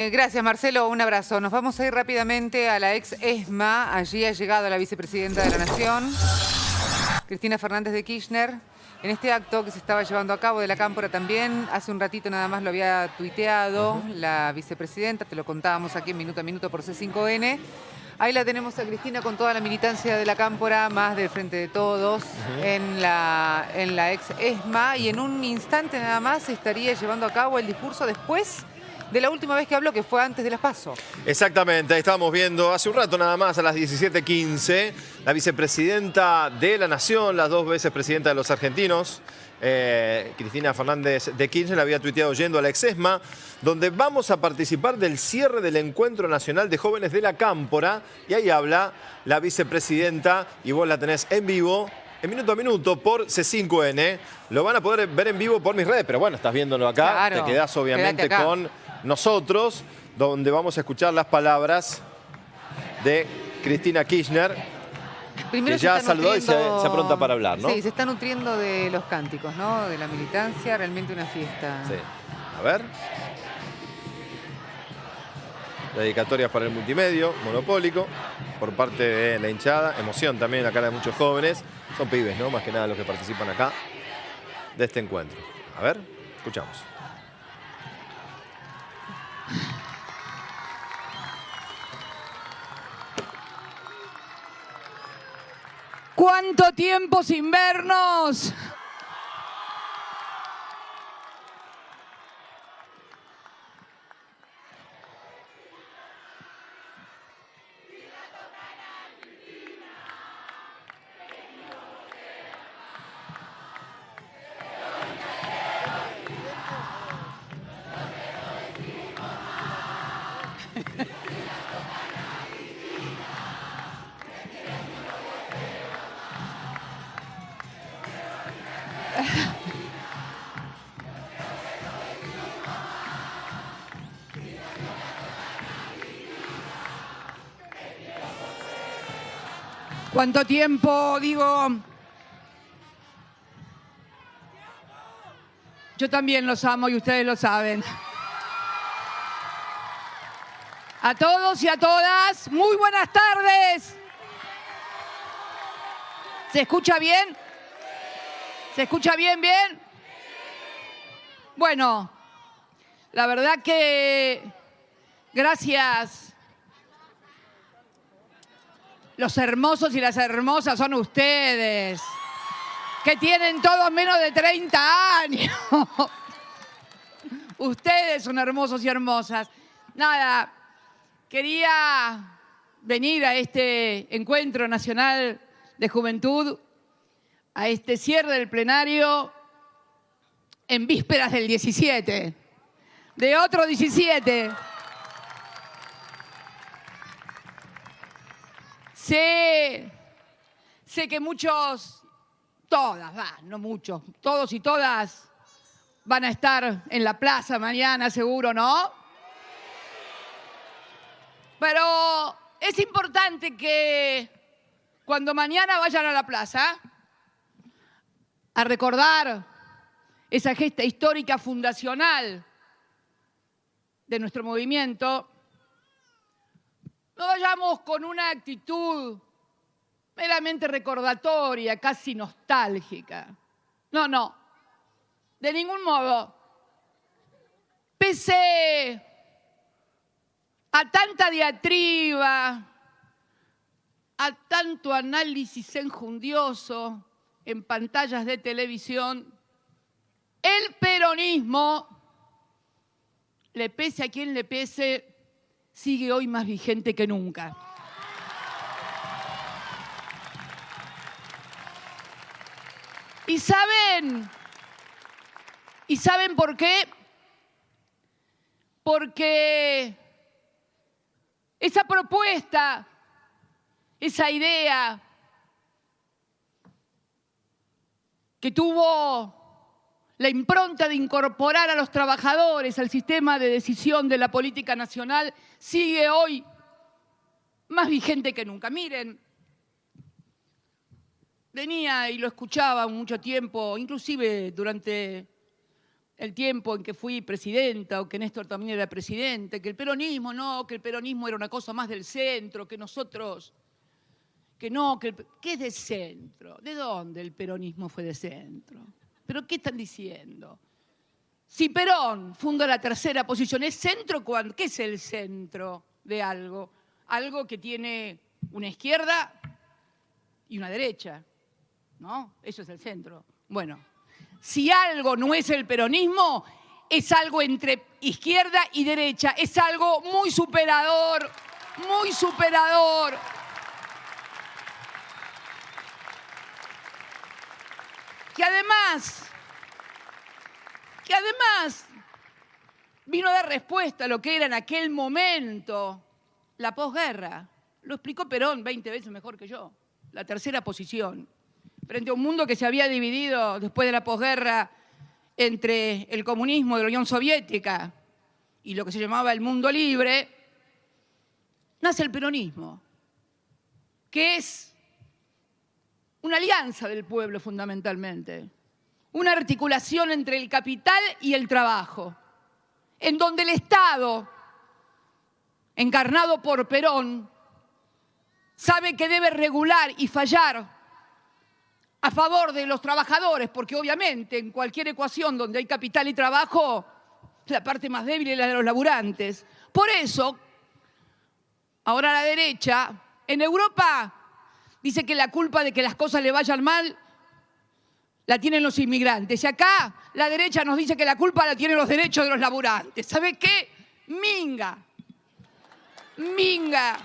Gracias, Marcelo. Un abrazo. Nos vamos a ir rápidamente a la ex ESMA. Allí ha llegado la vicepresidenta de la Nación, Cristina Fernández de Kirchner. En este acto que se estaba llevando a cabo de la Cámpora también, hace un ratito nada más lo había tuiteado la vicepresidenta, te lo contábamos aquí en Minuto a Minuto por C5N. Ahí la tenemos a Cristina con toda la militancia de la Cámpora, más del Frente de Todos, en la ex ESMA. Y en un instante nada más se estaría llevando a cabo el discurso después de la última vez que habló, que fue antes de las PASO. Exactamente, ahí estábamos viendo hace un rato nada más, a las 17:15, la vicepresidenta de la Nación, las dos veces presidenta de los argentinos, Cristina Fernández de Kirchner, había tuiteado yendo a la EXESMA, donde vamos a participar del cierre del Encuentro Nacional de Jóvenes de la Cámpora, y ahí habla la vicepresidenta, y vos la tenés en vivo, en Minuto a Minuto por C5N. Lo van a poder ver en vivo por mis redes, pero bueno, estás viéndolo acá, claro, te quedás obviamente con nosotros, donde vamos a escuchar las palabras de Cristina Kirchner, Primero que ya saludó y se apronta para hablar, ¿no? Sí, se está nutriendo de los cánticos, ¿no? De la militancia, realmente una fiesta. Sí. A ver. Dedicatorias para el multimedio, monopólico, por parte de la hinchada. Emoción también en la cara de muchos jóvenes. Son pibes, ¿no? Más que nada los que participan acá de este encuentro. A ver, escuchamos. ¿Cuánto tiempo sin vernos? ¿Cuánto tiempo? Digo, yo también los amo y ustedes lo saben. A todos y a todas, muy buenas tardes. ¿Se escucha bien? ¿Se escucha bien, bien? Bueno, la verdad que gracias. Los hermosos y las hermosas son ustedes, que tienen todos menos de 30 años. Ustedes son hermosos y hermosas. Nada, quería venir a este Encuentro Nacional de Juventud, a este cierre del plenario, en vísperas del 17, de otro 17. Sé que muchos, no muchos, todos y todas van a estar en la plaza mañana, seguro, ¿no? Pero es importante que cuando mañana vayan a la plaza a recordar esa gesta histórica fundacional de nuestro movimiento, no vayamos con una actitud meramente recordatoria, casi nostálgica. No, de ningún modo. Pese a tanta diatriba, a tanto análisis enjundioso en pantallas de televisión, el peronismo, le pese a quien le pese, sigue hoy más vigente que nunca. ¿Y saben por qué? Porque esa propuesta, esa idea que tuvo la impronta de incorporar a los trabajadores al sistema de decisión de la política nacional, sigue hoy más vigente que nunca. Miren, venía y lo escuchaba mucho tiempo, inclusive durante el tiempo en que fui presidenta o que Néstor también era presidente, que el peronismo no, que el peronismo era una cosa más del centro, que nosotros, que no, que ¿qué es de centro? ¿De dónde el peronismo fue de centro? ¿Pero qué están diciendo? Si Perón funda la tercera posición, ¿es centro cuándo? ¿Qué es el centro de algo? Algo que tiene una izquierda y una derecha, ¿no? Eso es el centro. Bueno, si algo no es el peronismo, es algo entre izquierda y derecha, es algo muy superador, muy superador. Que además vino a dar respuesta a lo que era en aquel momento la posguerra. Lo explicó Perón 20 veces mejor que yo. La tercera posición. Frente a un mundo que se había dividido después de la posguerra entre el comunismo de la Unión Soviética y lo que se llamaba el mundo libre, nace el peronismo, que es una alianza del pueblo fundamentalmente, una articulación entre el capital y el trabajo, en donde el Estado, encarnado por Perón, sabe que debe regular y fallar a favor de los trabajadores, porque obviamente en cualquier ecuación donde hay capital y trabajo, la parte más débil es la de los laburantes. Por eso, ahora la derecha, en Europa, dice que la culpa de que las cosas le vayan mal la tienen los inmigrantes. Y acá la derecha nos dice que la culpa la tienen los derechos de los laburantes. ¿Sabe qué? Minga. Minga.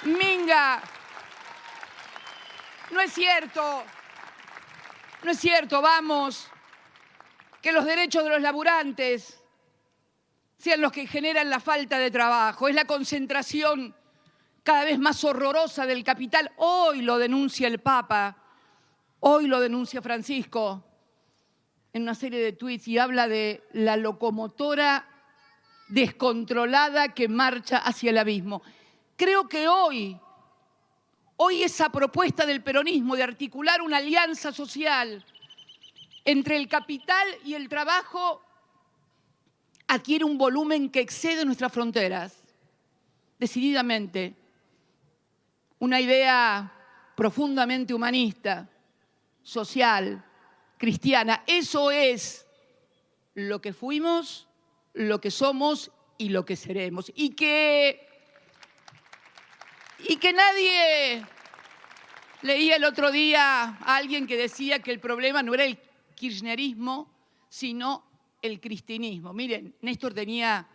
Minga. No es cierto, vamos, que los derechos de los laburantes sean los que generan la falta de trabajo. Es la concentración cada vez más horrorosa del capital. Hoy lo denuncia el Papa, hoy lo denuncia Francisco en una serie de tuits y habla de la locomotora descontrolada que marcha hacia el abismo. Creo que hoy esa propuesta del peronismo de articular una alianza social entre el capital y el trabajo adquiere un volumen que excede nuestras fronteras, decididamente. Una idea profundamente humanista, social, cristiana. Eso es lo que fuimos, lo que somos y lo que seremos. Y que nadie... Leía el otro día a alguien que decía que el problema no era el kirchnerismo, sino el cristinismo. Miren, Néstor tenía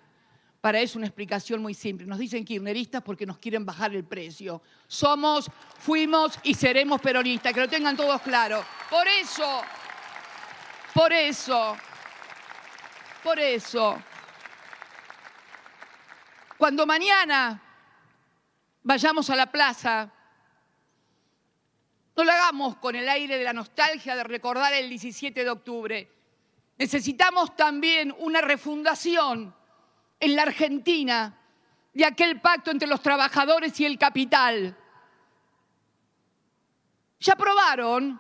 para eso una explicación muy simple. Nos dicen kirchneristas porque nos quieren bajar el precio. Somos, fuimos y seremos peronistas, que lo tengan todos claro. Por eso, cuando mañana vayamos a la plaza, no lo hagamos con el aire de la nostalgia de recordar el 17 de octubre. Necesitamos también una refundación en la Argentina de aquel pacto entre los trabajadores y el capital. Ya probaron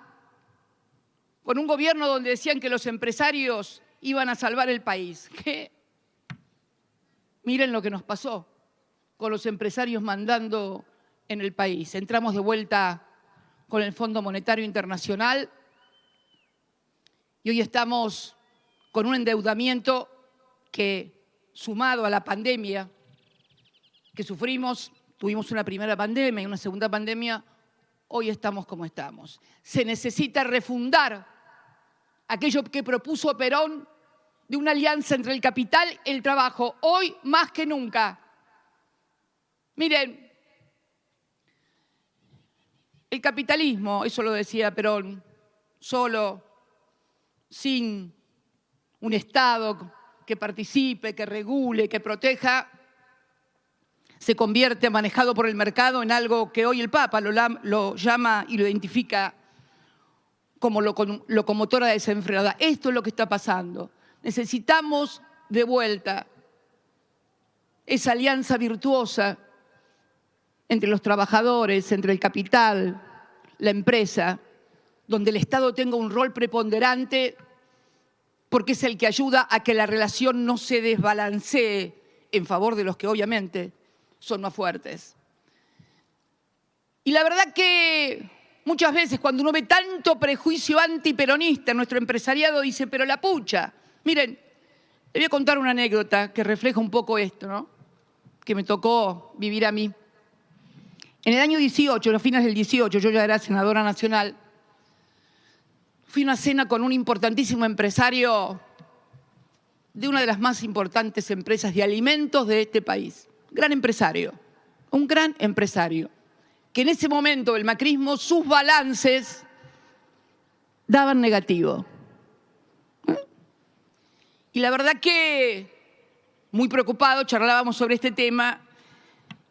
con un gobierno donde decían que los empresarios iban a salvar el país. ¿Qué? Miren lo que nos pasó con los empresarios mandando en el país. Entramos de vuelta con el Fondo Monetario Internacional y hoy estamos con un endeudamiento que, sumado a la pandemia que sufrimos, tuvimos una primera pandemia y una segunda pandemia, hoy estamos como estamos. Se necesita refundar aquello que propuso Perón de una alianza entre el capital y el trabajo, hoy más que nunca. Miren, el capitalismo, eso lo decía Perón, solo, sin un Estado que participe, que regule, que proteja, se convierte, manejado por el mercado, en algo que hoy el Papa lo llama y lo identifica como locomotora desenfrenada. Esto es lo que está pasando. Necesitamos de vuelta esa alianza virtuosa entre los trabajadores, entre el capital, la empresa, donde el Estado tenga un rol preponderante porque es el que ayuda a que la relación no se desbalancee en favor de los que obviamente son más fuertes. Y la verdad que muchas veces cuando uno ve tanto prejuicio antiperonista en nuestro empresariado dice, pero la pucha. Miren, le voy a contar una anécdota que refleja un poco esto, ¿no? Que me tocó vivir a mí. En el año 18, los fines del 18, yo ya era senadora nacional, fui a una cena con un importantísimo empresario de una de las más importantes empresas de alimentos de este país. Gran empresario, un gran empresario, que en ese momento del macrismo sus balances daban negativo. Y la verdad que muy preocupado charlábamos sobre este tema.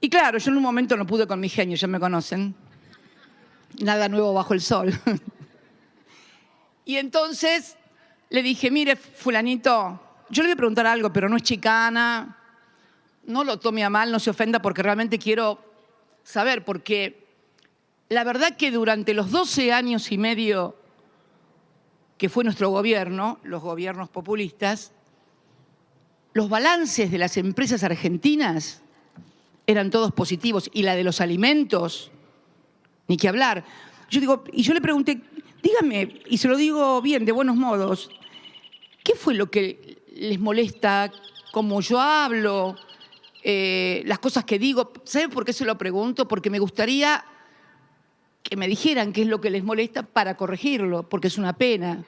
Y claro, yo en un momento no pude con mi genio, ya me conocen. Nada nuevo bajo el sol. Y entonces le dije, mire, fulanito, yo le voy a preguntar algo, pero no es chicana, no lo tome a mal, no se ofenda, porque realmente quiero saber, porque la verdad que durante los 12 años y medio que fue nuestro gobierno, los gobiernos populistas, los balances de las empresas argentinas eran todos positivos, y la de los alimentos, ni que hablar. Y yo le pregunté, dígame, y se lo digo bien, de buenos modos, ¿qué fue lo que les molesta cómo yo hablo, las cosas que digo? ¿Sabe por qué se lo pregunto? Porque me gustaría que me dijeran qué es lo que les molesta para corregirlo, porque es una pena.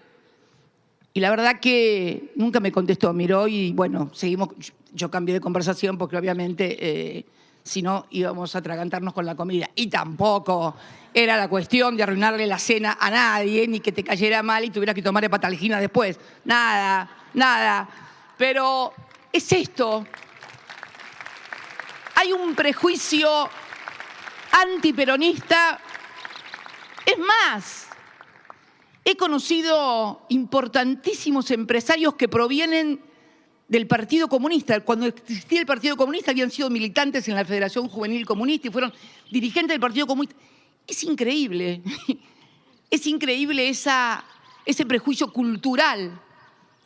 Y la verdad que nunca me contestó, miró y bueno, seguimos. Yo cambié de conversación porque obviamente si no íbamos a atragantarnos con la comida. Y tampoco era la cuestión de arruinarle la cena a nadie, ni que te cayera mal y tuvieras que tomar hepatalgina después. Nada, nada. Pero es esto. Hay un prejuicio antiperonista. Es más, he conocido importantísimos empresarios que provienen del Partido Comunista. Cuando existía el Partido Comunista habían sido militantes en la Federación Juvenil Comunista y fueron dirigentes del Partido Comunista. Es increíble ese prejuicio cultural.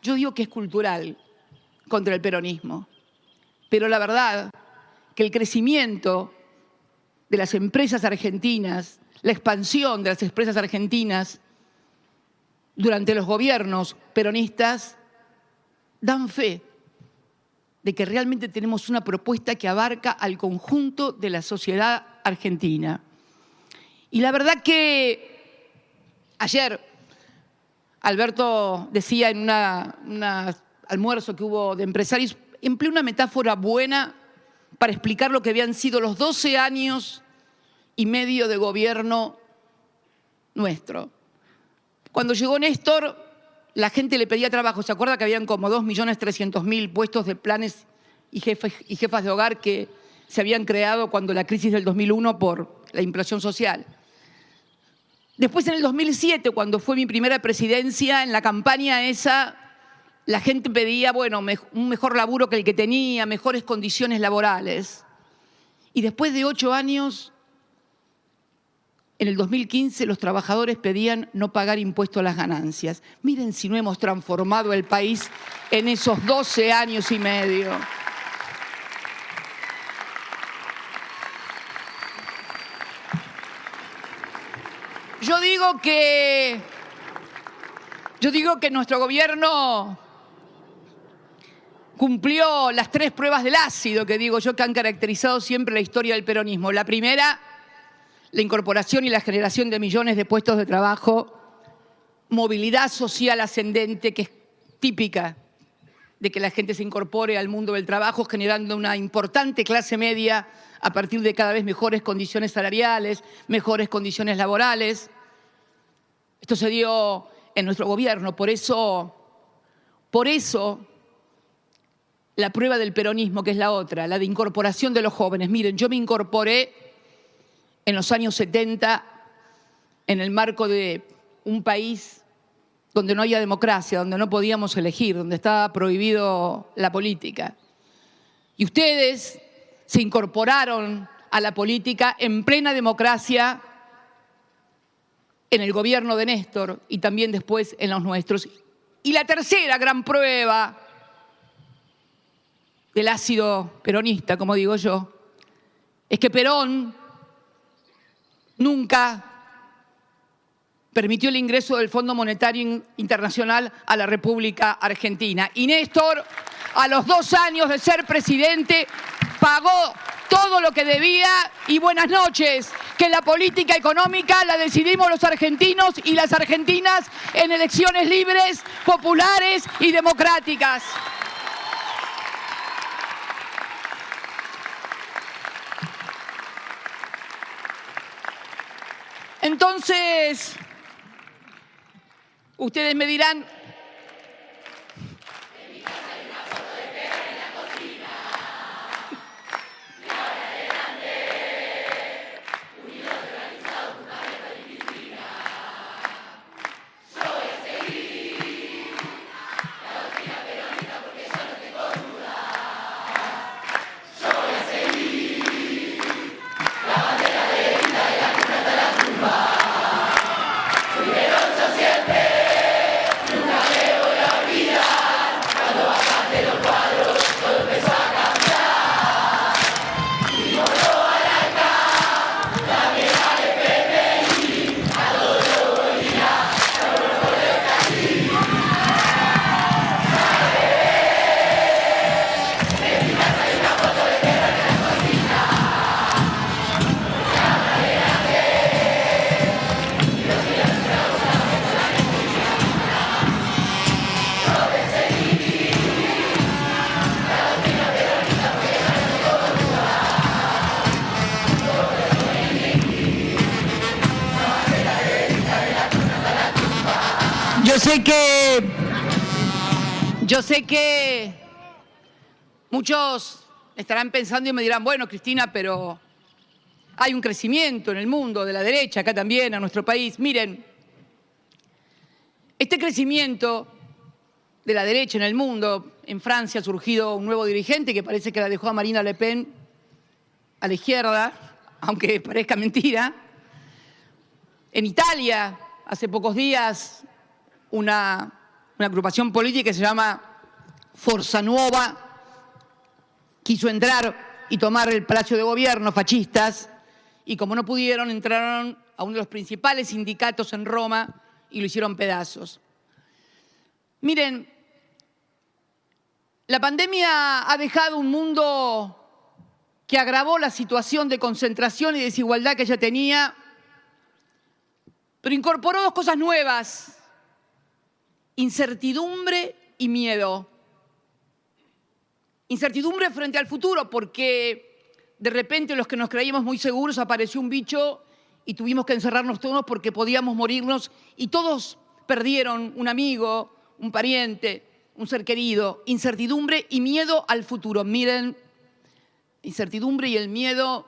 Yo digo que es cultural contra el peronismo. Pero la verdad que el crecimiento de las empresas argentinas, la expansión de las empresas argentinas durante los gobiernos peronistas dan fe de que realmente tenemos una propuesta que abarca al conjunto de la sociedad argentina. Y la verdad que ayer Alberto decía en un almuerzo que hubo de empresarios, empleó una metáfora buena para explicar lo que habían sido los 12 años y medio de gobierno nuestro. Cuando llegó Néstor, la gente le pedía trabajo. ¿Se acuerda que habían como 2.300.000 puestos de planes y jefas de hogar que se habían creado cuando la crisis del 2001 por la inflación social? Después, en el 2007, cuando fue mi primera presidencia, en la campaña esa, la gente pedía, bueno, un mejor laburo que el que tenía, mejores condiciones laborales. Y después de 8 años, en el 2015, los trabajadores pedían no pagar impuesto a las ganancias. Miren si no hemos transformado el país en esos 12 años y medio. Yo digo que nuestro gobierno cumplió las 3 pruebas del ácido, que digo yo, que han caracterizado siempre la historia del peronismo. La primera, la incorporación y la generación de millones de puestos de trabajo, movilidad social ascendente, que es típica de que la gente se incorpore al mundo del trabajo, generando una importante clase media a partir de cada vez mejores condiciones salariales, mejores condiciones laborales. Esto se dio en nuestro gobierno, por eso la prueba del peronismo, que es la otra, la de incorporación de los jóvenes. Miren, yo me incorporé en los años 70 en el marco de un país donde no había democracia, donde no podíamos elegir, donde estaba prohibido la política. Y ustedes se incorporaron a la política en plena democracia en el gobierno de Néstor y también después en los nuestros. Y la tercera gran prueba del ácido peronista, como digo yo, es que Perón nunca permitió el ingreso del Fondo Monetario Internacional a la República Argentina. Y Néstor, a los 2 años de ser presidente, pagó todo lo que debía. Y buenas noches, que la política económica la decidimos los argentinos y las argentinas en elecciones libres, populares y democráticas. Entonces, ustedes me dirán, Yo sé que muchos estarán pensando y me dirán, bueno, Cristina, pero hay un crecimiento en el mundo de la derecha, acá también, en nuestro país. Miren, este crecimiento de la derecha en el mundo, en Francia ha surgido un nuevo dirigente que parece que la dejó a Marine Le Pen a la izquierda, aunque parezca mentira. En Italia, hace pocos días, una agrupación política que se llama Forza Nuova quiso entrar y tomar el Palacio de Gobierno, fascistas, y como no pudieron, entraron a uno de los principales sindicatos en Roma y lo hicieron pedazos. Miren, la pandemia ha dejado un mundo que agravó la situación de concentración y desigualdad que ya tenía, pero incorporó 2 cosas nuevas: incertidumbre y miedo. Incertidumbre frente al futuro, porque de repente los que nos creíamos muy seguros apareció un bicho y tuvimos que encerrarnos todos porque podíamos morirnos, y todos perdieron un amigo, un pariente, un ser querido. Incertidumbre y miedo al futuro. Miren, incertidumbre y el miedo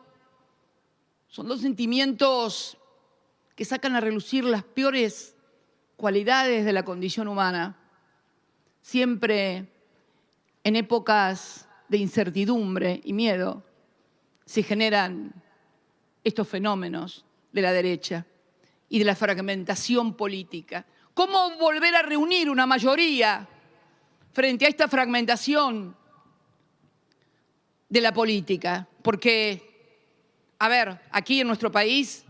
son 2 sentimientos que sacan a relucir las peores cualidades de la condición humana. Siempre en épocas de incertidumbre y miedo se generan estos fenómenos de la derecha y de la fragmentación política. ¿Cómo volver a reunir una mayoría frente a esta fragmentación de la política? Porque, a ver, aquí en nuestro país,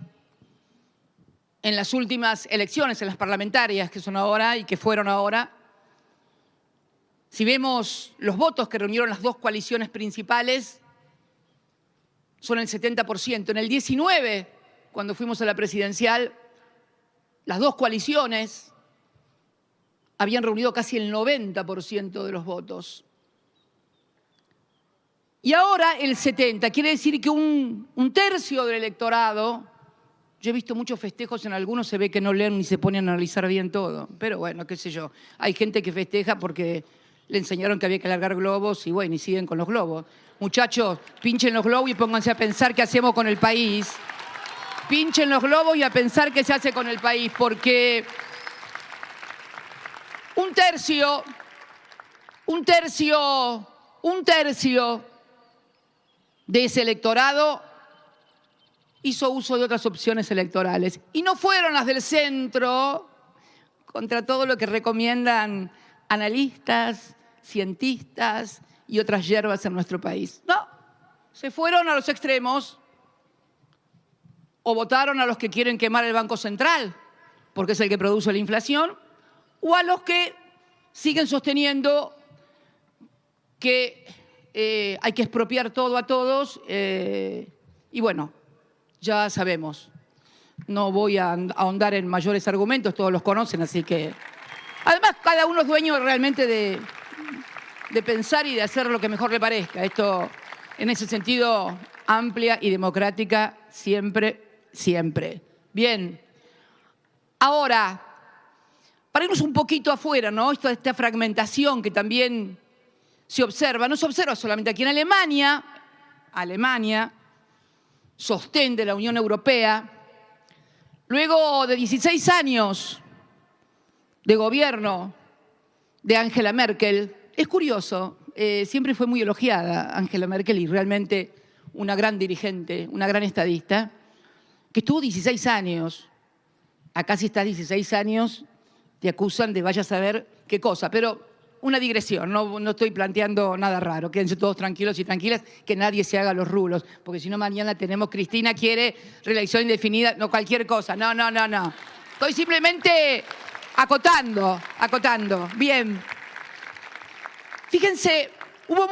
en las últimas elecciones, en las parlamentarias que son ahora y que fueron ahora, si vemos los votos que reunieron las 2 coaliciones principales, son el 70%. En el 19, cuando fuimos a la presidencial, las 2 coaliciones habían reunido casi el 90% de los votos. Y ahora el 70%. Quiere decir que un tercio del electorado. Yo he visto muchos festejos, en algunos se ve que no leen ni se ponen a analizar bien todo. Pero bueno, qué sé yo. Hay gente que festeja porque le enseñaron que había que largar globos y bueno, y siguen con los globos. Muchachos, pinchen los globos y pónganse a pensar qué hacemos con el país. Pinchen los globos y a pensar qué se hace con el país, porque un tercio de ese electorado hizo uso de otras opciones electorales. Y no fueron las del centro, contra todo lo que recomiendan analistas, cientistas y otras hierbas en nuestro país. No, se fueron a los extremos o votaron a los que quieren quemar el Banco Central, porque es el que produce la inflación, o a los que siguen sosteniendo que hay que expropiar todo a todos y bueno, ya sabemos. No voy a ahondar en mayores argumentos, todos los conocen, así que... Además, cada uno es dueño realmente de pensar y de hacer lo que mejor le parezca. Esto, en ese sentido, amplia y democrática, siempre, siempre. Bien. Ahora, para irnos un poquito afuera, ¿no? Esta fragmentación que también se observa, no se observa solamente aquí en Alemania, sostén de la Unión Europea, luego de 16 años de gobierno de Angela Merkel, es curioso, siempre fue muy elogiada Angela Merkel y realmente una gran dirigente, una gran estadista, que estuvo 16 años. Acá si estás 16 años te acusan de vaya a saber qué cosa, pero una digresión, no estoy planteando nada raro, quédense todos tranquilos y tranquilas, que nadie se haga los rulos, porque si no mañana tenemos Cristina quiere reelección indefinida, no cualquier cosa, no. Estoy simplemente acotando. Bien. Fíjense, hubo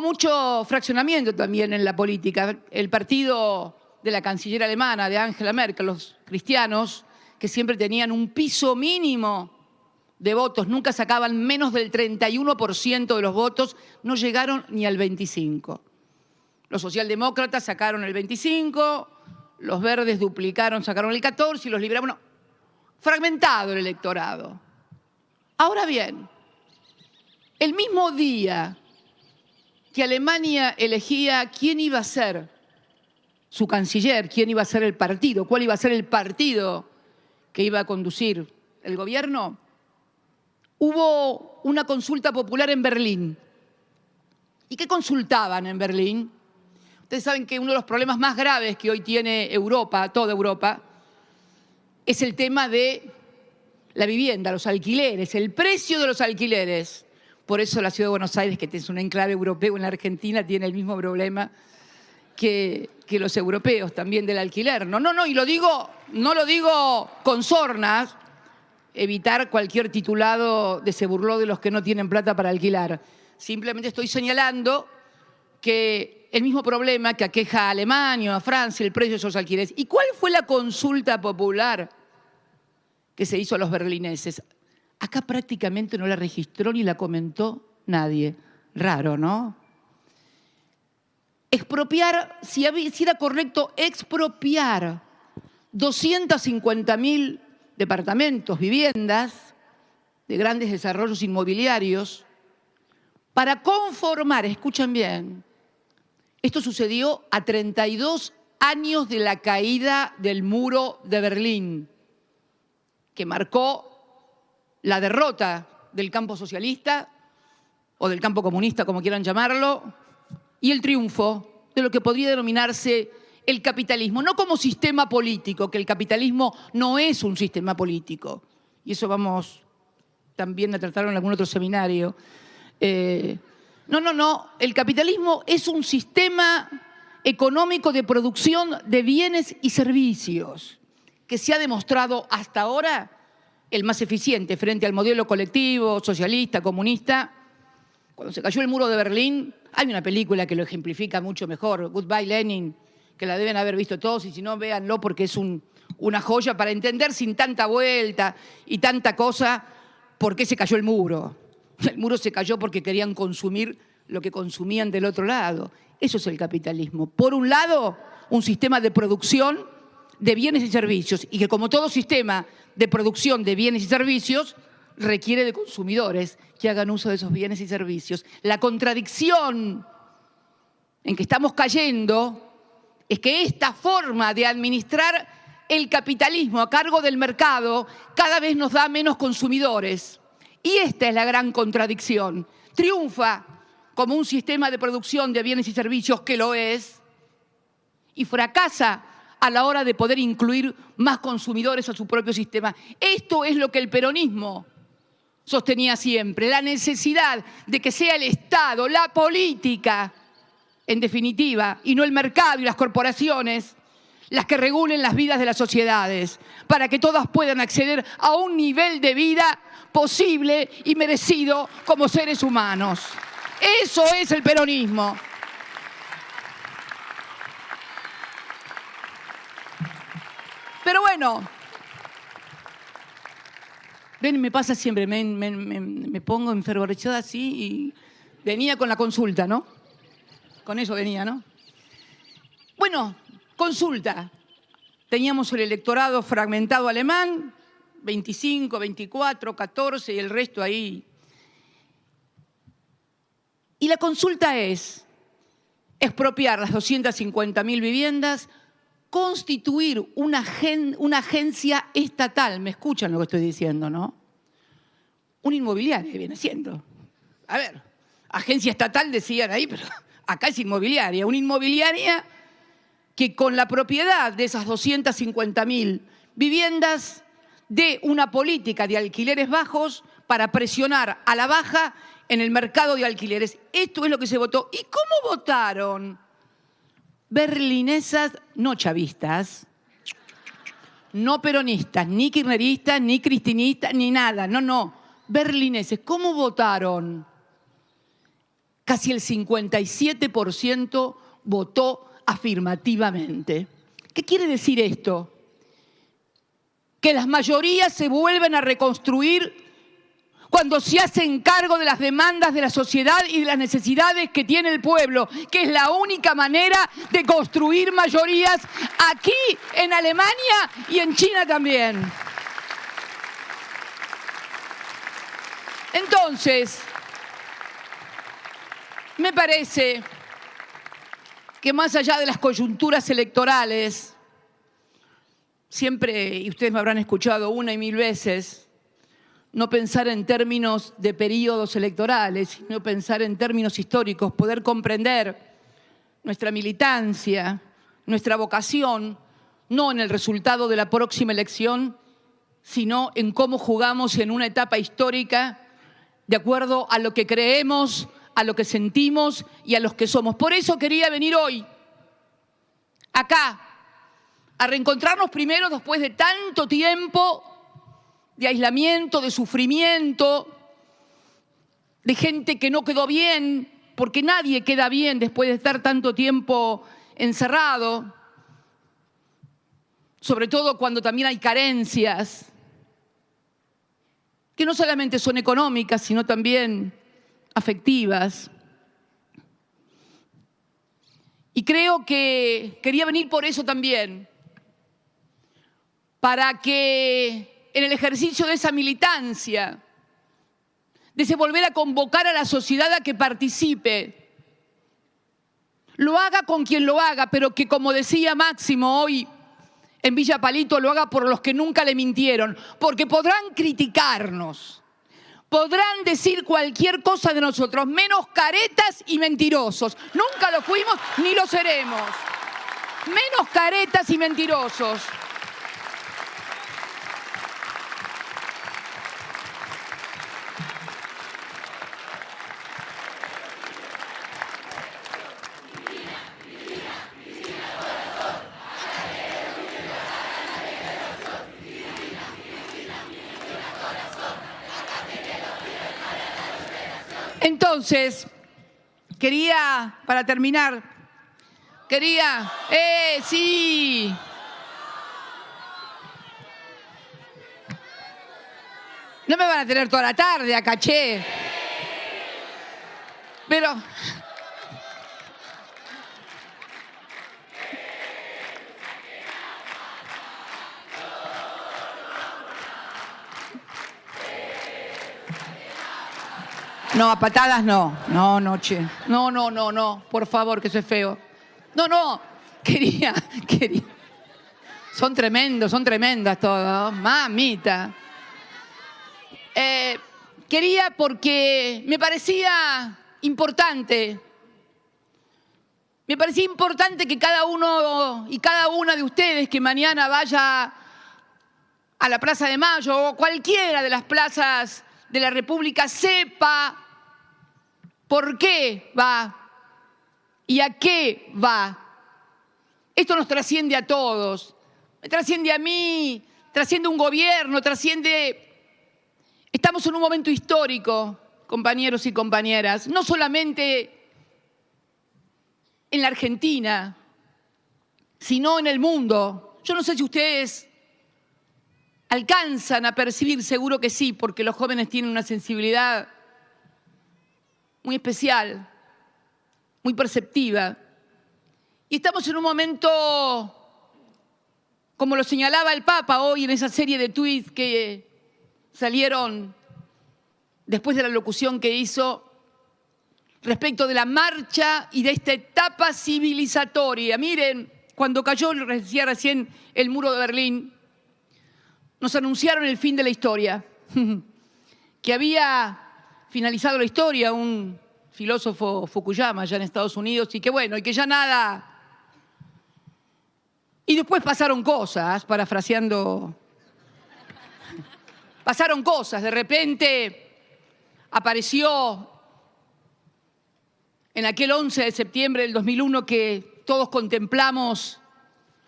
mucho fraccionamiento también en la política. El partido de la canciller alemana, de Angela Merkel, los cristianos, que siempre tenían un piso mínimo de votos, nunca sacaban menos del 31% de los votos, no llegaron ni al 25%. Los socialdemócratas sacaron el 25%, los verdes duplicaron, sacaron el 14% y los liberales, bueno, fragmentado el electorado. Ahora bien, el mismo día que Alemania elegía quién iba a ser su canciller, quién iba a ser el partido, cuál iba a ser el partido que iba a conducir el gobierno, hubo una consulta popular en Berlín. ¿Y qué consultaban en Berlín? Ustedes saben que uno de los problemas más graves que hoy tiene Europa, toda Europa, es el tema de la vivienda, los alquileres, el precio de los alquileres. Por eso la ciudad de Buenos Aires, que es un enclave europeo en la Argentina, tiene el mismo problema que los europeos también del alquiler. No, y no lo digo con sornas, evitar cualquier titulado de se burló de los que no tienen plata para alquilar. Simplemente estoy señalando que el mismo problema que aqueja a Alemania, a Francia, el precio de esos alquileres. ¿Y cuál fue la consulta popular que se hizo a los berlineses? Acá prácticamente no la registró ni la comentó nadie. Raro, ¿no? Expropiar, si era correcto expropiar 250.000 departamentos, viviendas de grandes desarrollos inmobiliarios para conformar, escuchen bien, esto sucedió a 32 años de la caída del muro de Berlín, que marcó la derrota del campo socialista o del campo comunista, como quieran llamarlo, y el triunfo de lo que podría denominarse el capitalismo, no como sistema político, que el capitalismo no es un sistema político, y eso vamos también a tratarlo en algún otro seminario. No, el capitalismo es un sistema económico de producción de bienes y servicios que se ha demostrado hasta ahora el más eficiente frente al modelo colectivo, socialista, comunista. Cuando se cayó el muro de Berlín, hay una película que lo ejemplifica mucho mejor, Goodbye Lenin, que la deben haber visto todos, y si no, véanlo porque es una joya para entender sin tanta vuelta y tanta cosa por qué se cayó el muro. El muro se cayó porque querían consumir lo que consumían del otro lado. Eso es el capitalismo. Por un lado, un sistema de producción de bienes y servicios, y que como todo sistema de producción de bienes y servicios, requiere de consumidores que hagan uso de esos bienes y servicios. La contradicción en que estamos cayendo es que esta forma de administrar el capitalismo a cargo del mercado cada vez nos da menos consumidores. Y esta es la gran contradicción. Triunfa como un sistema de producción de bienes y servicios que lo es, y fracasa a la hora de poder incluir más consumidores a su propio sistema. Esto es lo que el peronismo sostenía siempre, la necesidad de que sea el Estado, la política, en definitiva, y no el mercado y las corporaciones, las que regulen las vidas de las sociedades, para que todas puedan acceder a un nivel de vida posible y merecido como seres humanos. Eso es el peronismo. Pero bueno, ven, me pasa siempre, me pongo enfervorizada así y venía con la consulta, ¿no? Con eso venía, ¿no? Bueno, consulta. Teníamos el electorado fragmentado alemán, 25, 24, 14 y el resto ahí. Y la consulta es expropiar las 250.000 viviendas, constituir una agencia estatal. Me escuchan lo que estoy diciendo, ¿no? Una inmobiliaria viene siendo. A ver, agencia estatal decían ahí, pero acá es inmobiliaria. Una inmobiliaria que con la propiedad de esas 250.000 viviendas dé una política de alquileres bajos para presionar a la baja en el mercado de alquileres. Esto es lo que se votó. ¿Y cómo votaron? Berlinesas, no chavistas, no peronistas, ni kirchneristas, ni cristinistas, ni nada. No. Berlineses. ¿Cómo votaron? Casi el 57% votó afirmativamente. ¿Qué quiere decir esto? Que las mayorías se vuelven a reconstruir cuando se hacen cargo de las demandas de la sociedad y de las necesidades que tiene el pueblo, que es la única manera de construir mayorías aquí, en Alemania y en China también. Entonces, me parece que más allá de las coyunturas electorales, siempre, y ustedes me habrán escuchado una y mil veces, no pensar en términos de períodos electorales, sino pensar en términos históricos, poder comprender nuestra militancia, nuestra vocación, no en el resultado de la próxima elección, sino en cómo jugamos en una etapa histórica de acuerdo a lo que creemos, a lo que sentimos y a los que somos. Por eso quería venir hoy, acá, a reencontrarnos primero después de tanto tiempo de aislamiento, de sufrimiento, de gente que no quedó bien, porque nadie queda bien después de estar tanto tiempo encerrado, sobre todo cuando también hay carencias, que no solamente son económicas, sino también afectivas. Y creo que quería venir por eso también, para que en el ejercicio de esa militancia, de ese volver a convocar a la sociedad a que participe, lo haga con quien lo haga, pero que, como decía Máximo hoy en Villa Palito, lo haga por los que nunca le mintieron, porque podrán criticarnos, podrán decir cualquier cosa de nosotros, menos caretas y mentirosos. Nunca lo fuimos ni lo seremos. Menos caretas y mentirosos. Entonces, quería, para terminar, sí. No me van a tener toda la tarde acá, che. Pero no, a patadas no. No, che. No. Por favor, que eso es feo. No. Quería. Son tremendas todas. Mamita. Quería porque me parecía importante Me parecía importante que cada uno y cada una de ustedes que mañana vaya a la Plaza de Mayo o cualquiera de las plazas de la República sepa por qué va y a qué va. Esto nos trasciende a todos, me trasciende a mí, trasciende un gobierno, trasciende... Estamos en un momento histórico, compañeros y compañeras, no solamente en la Argentina, sino en el mundo. Yo no sé si ustedes alcanzan a percibir, seguro que sí, porque los jóvenes tienen una sensibilidad muy especial, muy perceptiva. Y estamos en un momento, como lo señalaba el Papa hoy en esa serie de tuits que salieron después de la locución que hizo respecto de la marcha y de esta etapa civilizatoria. Miren, cuando cayó, lo decía recién, el muro de Berlín, nos anunciaron el fin de la historia, que había finalizado la historia un filósofo Fukuyama allá en Estados Unidos y que bueno, y que ya nada... Y después pasaron cosas, parafraseando, pasaron cosas, de repente apareció en aquel 11 de septiembre del 2001 que todos contemplamos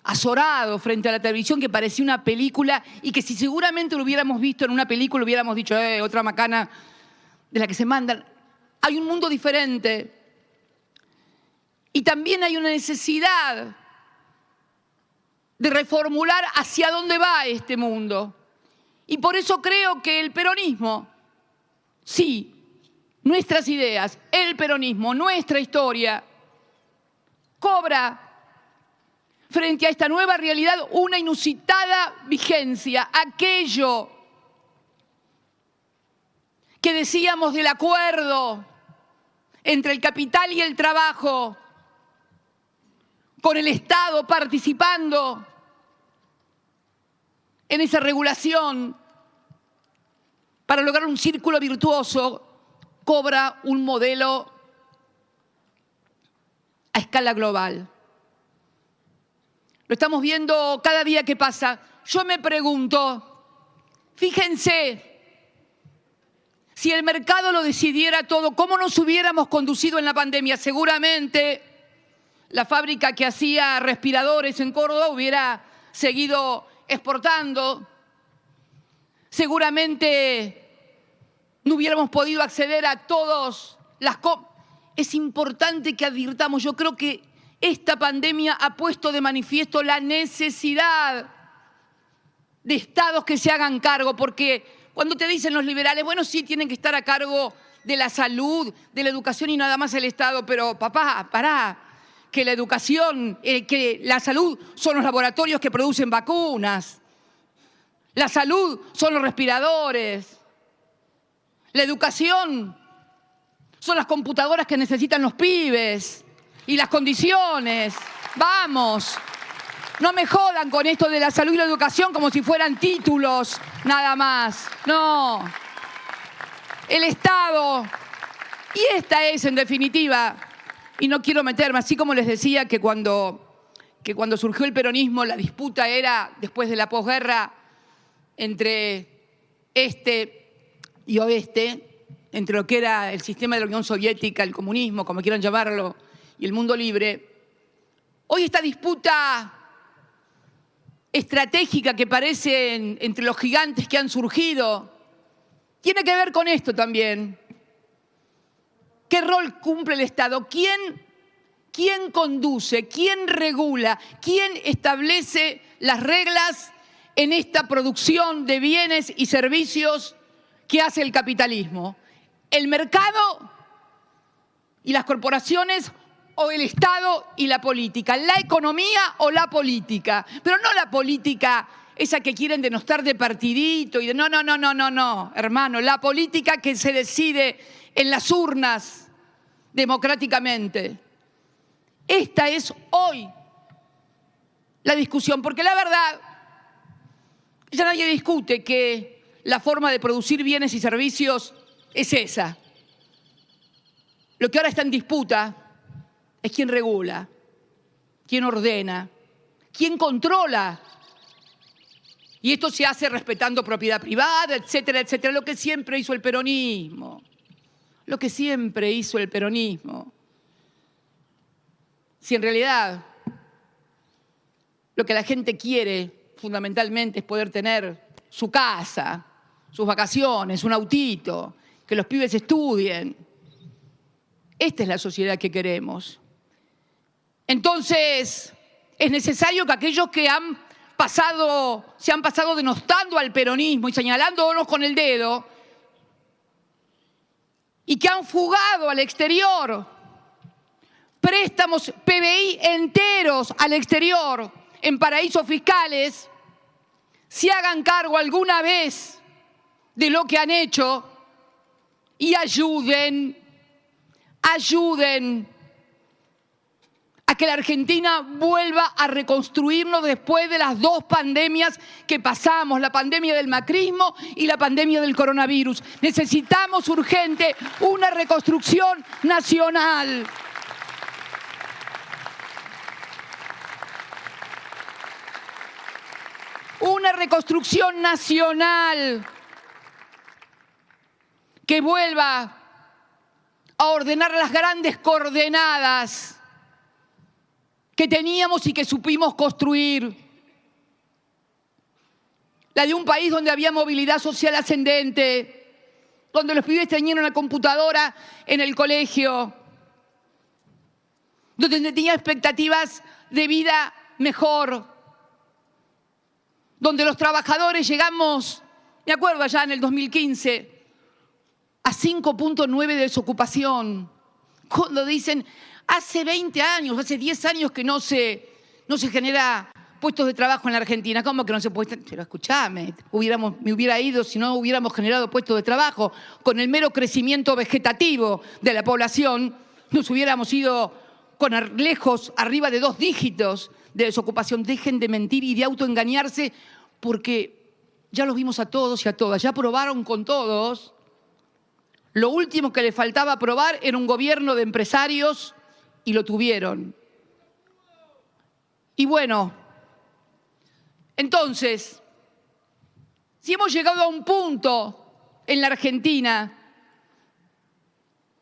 azorados frente a la televisión, que parecía una película y que si seguramente lo hubiéramos visto en una película hubiéramos dicho, otra macana de la que se mandan. Hay un mundo diferente y también hay una necesidad de reformular hacia dónde va este mundo. Y por eso creo que el peronismo, sí, nuestras ideas, el peronismo, nuestra historia, cobra frente a esta nueva realidad una inusitada vigencia. Aquello que decíamos del acuerdo entre el capital y el trabajo, con el Estado participando en esa regulación para lograr un círculo virtuoso, cobra un modelo a escala global. Lo estamos viendo cada día que pasa. Yo me pregunto, fíjense, si el mercado lo decidiera todo, ¿cómo nos hubiéramos conducido en la pandemia? Seguramente la fábrica que hacía respiradores en Córdoba hubiera seguido exportando. Seguramente no hubiéramos podido acceder a todas las cosas. Es importante que advirtamos, yo creo que esta pandemia ha puesto de manifiesto la necesidad de estados que se hagan cargo, porque cuando te dicen los liberales, bueno, sí, tienen que estar a cargo de la salud, de la educación y nada más el Estado, pero papá, pará, que la educación, que la salud son los laboratorios que producen vacunas, la salud son los respiradores, la educación son las computadoras que necesitan los pibes y las condiciones. Vamos, no me jodan con esto de la salud y la educación como si fueran títulos nada más. No, el Estado, y esta es en definitiva, y no quiero meterme, así como les decía que cuando surgió el peronismo la disputa era después de la posguerra entre este y oeste, entre lo que era el sistema de la Unión Soviética, el comunismo, como quieran llamarlo, y el mundo libre. Hoy esta disputa estratégica que parece entre los gigantes que han surgido tiene que ver con esto también. ¿Qué rol cumple el Estado? ¿Quién conduce? ¿Quién regula? ¿Quién establece las reglas en esta producción de bienes y servicios que hace el capitalismo? ¿El mercado y las corporaciones o el Estado y la política? ¿La economía o la política? Pero no la política esa que quieren denostar de partidito y de no, hermano, la política que se decide en las urnas democráticamente. Esta es hoy la discusión, porque la verdad, ya nadie discute que la forma de producir bienes y servicios es esa. Lo que ahora está en disputa es quien regula, quien ordena, quien controla. Y esto se hace respetando propiedad privada, etcétera, etcétera, lo que siempre hizo el peronismo. Lo que siempre hizo el peronismo. Si en realidad lo que la gente quiere fundamentalmente es poder tener su casa, sus vacaciones, un autito, que los pibes estudien. Esta es la sociedad que queremos. Entonces, es necesario que aquellos que se han pasado denostando al peronismo y señalándonos con el dedo y que han fugado al exterior préstamos PBI enteros al exterior en paraísos fiscales, se hagan cargo alguna vez de lo que han hecho y ayuden a que la Argentina vuelva a reconstruirnos después de las dos pandemias que pasamos, la pandemia del macrismo y la pandemia del coronavirus. Necesitamos urgente una reconstrucción nacional. Una reconstrucción nacional que vuelva a ordenar las grandes coordenadas que teníamos y que supimos construir. La de un país donde había movilidad social ascendente, donde los pibes tenían una computadora en el colegio, donde tenían expectativas de vida mejor, donde los trabajadores llegamos, me acuerdo allá en el 2015, a 5.9 de desocupación. Cuando dicen, hace 20 años, hace 10 años que no se genera puestos de trabajo en la Argentina. ¿Cómo que no se puede? Pero escuchame, me hubiera ido si no hubiéramos generado puestos de trabajo. Con el mero crecimiento vegetativo de la población, nos hubiéramos ido lejos, arriba de 2 dígitos de desocupación. Dejen de mentir y de autoengañarse, porque ya los vimos a todos y a todas. Ya probaron con todos. Lo último que le faltaba probar era un gobierno de empresarios y lo tuvieron. Y bueno, entonces, si hemos llegado a un punto en la Argentina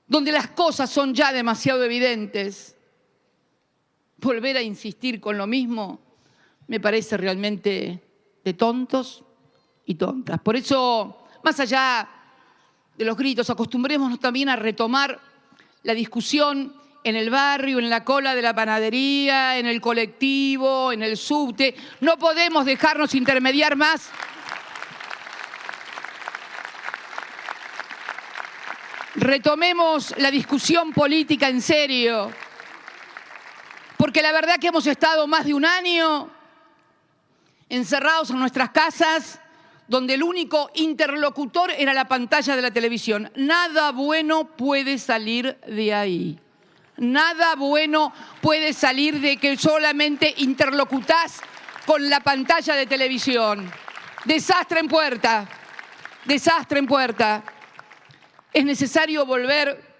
donde las cosas son ya demasiado evidentes, volver a insistir con lo mismo me parece realmente de tontos y tontas. Por eso, más allá de los gritos, acostumbrémonos también a retomar la discusión en el barrio, en la cola de la panadería, en el colectivo, en el subte. No podemos dejarnos intermediar más. Retomemos la discusión política en serio, porque la verdad que hemos estado más de un año encerrados en nuestras casas, donde el único interlocutor era la pantalla de la televisión. Nada bueno puede salir de ahí. Nada bueno puede salir de que solamente interlocutás con la pantalla de televisión. Desastre en puerta. Desastre en puerta. Es necesario volver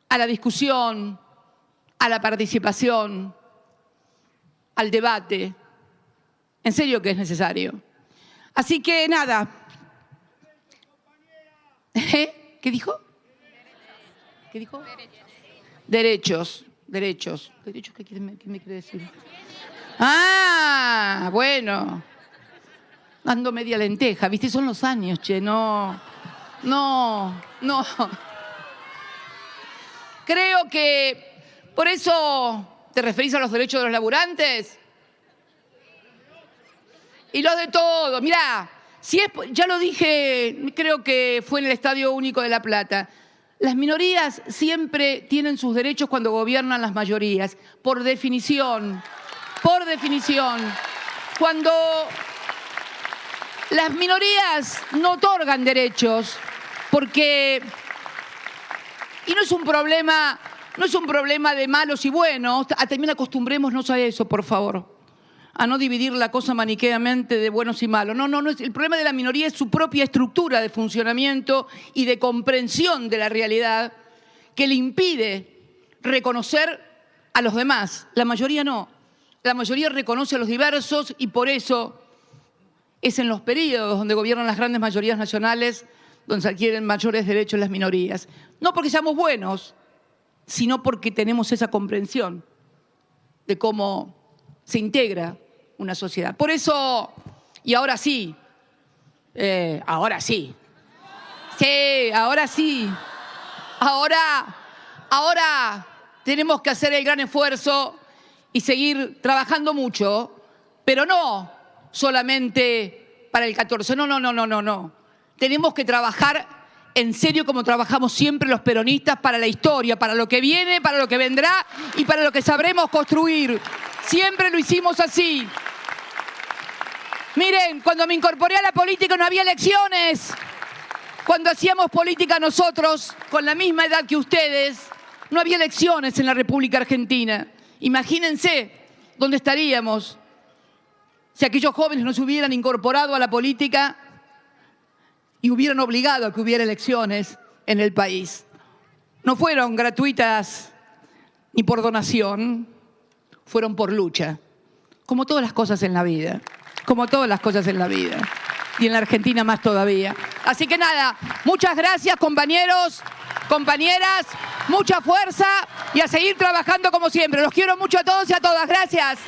a la discusión, a la participación, al debate. En serio que es necesario. Así que nada. ¿Qué dijo? ¿Qué dijo? Derechos. ¿Derechos qué me quiere decir? Ah, bueno. Ando media lenteja, ¿viste? Son los años, che, no. Creo que por eso te referís a los derechos de los laburantes. Y los de todos. Mirá, ya lo dije, creo que fue en el Estadio Único de La Plata. Las minorías siempre tienen sus derechos cuando gobiernan las mayorías. Por definición. Por definición. Cuando las minorías no otorgan derechos, porque... Y no es un problema de malos y buenos. También acostumbrémonos a eso, por favor. A no dividir la cosa maniqueamente de buenos y malos. No, el problema de la minoría es su propia estructura de funcionamiento y de comprensión de la realidad que le impide reconocer a los demás. La mayoría no. La mayoría reconoce a los diversos y por eso es en los periodos donde gobiernan las grandes mayorías nacionales donde se adquieren mayores derechos las minorías. No porque seamos buenos, sino porque tenemos esa comprensión de cómo se integra una sociedad. Por eso, y ahora sí, ahora sí, ahora tenemos que hacer el gran esfuerzo y seguir trabajando mucho, pero no solamente para el 14, no. Tenemos que trabajar en serio como trabajamos siempre los peronistas para la historia, para lo que viene, para lo que vendrá y para lo que sabremos construir. Siempre lo hicimos así. Miren, cuando me incorporé a la política no había elecciones. Cuando hacíamos política nosotros, con la misma edad que ustedes, no había elecciones en la República Argentina. Imagínense dónde estaríamos si aquellos jóvenes no se hubieran incorporado a la política y hubieran obligado a que hubiera elecciones en el país. No fueron gratuitas ni por donación, fueron por lucha, como todas las cosas en la vida, y en la Argentina más todavía. Así que nada, muchas gracias compañeros, compañeras, mucha fuerza y a seguir trabajando como siempre. Los quiero mucho a todos y a todas. Gracias.